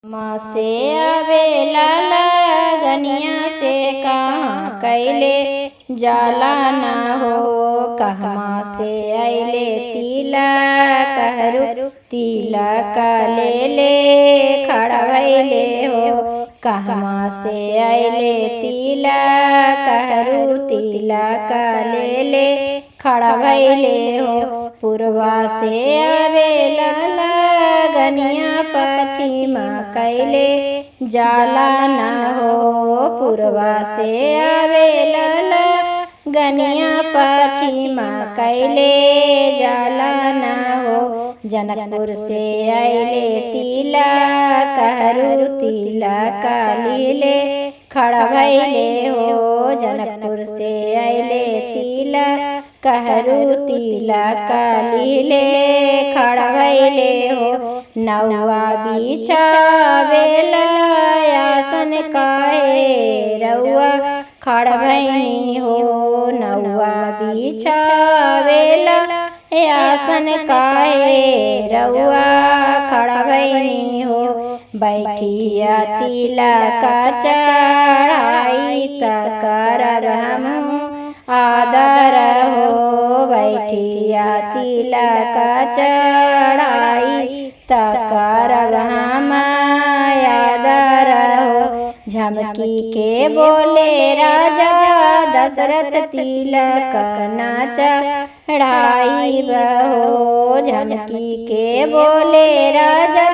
माँ से आवेला लगनिया से कहाँ कैले जाला ना हो। कहवा से अइले तिलक हरू तिलक ले ले खड़ा भइले हो। कहवा से अइले तिलक हरू तिलक ले ले खड़ा भइले हो। पूर्वा से आवेला लगनिया पश्चिमा कैले जाला ना हो। पूर्वा से आवेला लगनिया पश्चिमा कैले जाला ना हो। जनकपुर से अइले तिलक हरू तिलक लीले खड़ा भइले हो। जनकपुर से अइले तिलक हरू तिलक लीले खड़ा भइले हो। नौवा बिछावेला आसन काहे रउआ खड़ा भइनी हो। नौवा बिछावेला आसन काहे रउआ खड़ा भइनी हो। बैठिया तिलक चढ़ाई त करब हम आदर हो। बैठिया तिलक चढ़ाई त करब हम आदर हो। झमकी के बोले राजा दशरथ तिलक ना चढ़ाई बहो। झमकी के बोले राजा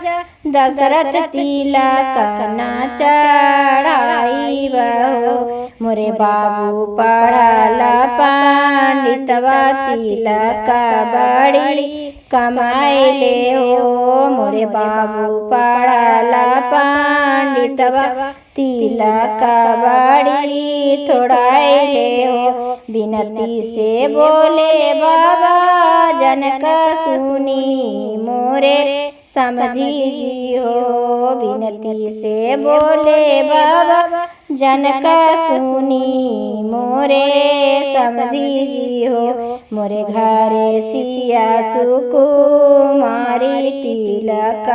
दशरथ तिलक ना चढ़ाई बहो। मोरे बाबू पढ़ल पंडितवा तिलक बड़ी कमाइले हो। मोरे बाबू पढ़ल पंडितवा तिलक बड़ी थोड़ाइले हो। बिनती से बोले बाबा जनक सुनी मोरे समधी जी हो। बिनती से बोले बाबा जनक सुनी मोरे समधी जी हो। मोरे घरे सिया सुकुमारी तिलक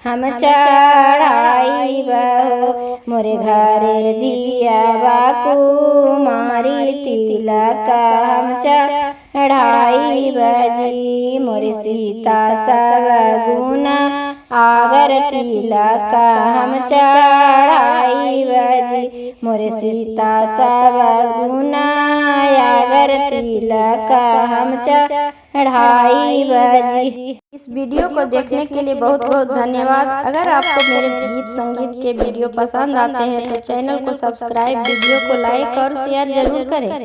हम चढ़ाई बहो। मोरे घरे दिया कुमारी तिलक हम चढ़ाई बजी। मोरे सीता सब गुना आगर तिलक हम चढ़ाई बजी। मोरे सीता सब गुना आगर तिलक हम चढ़ाई बजी। इस वीडियो को देखने के लिए बहुत बहुत धन्यवाद। अगर आपको मेरे गीत संगीत के वीडियो पसंद आते हैं तो चैनल को सब्सक्राइब, वीडियो को लाइक और शेयर जरूर करें।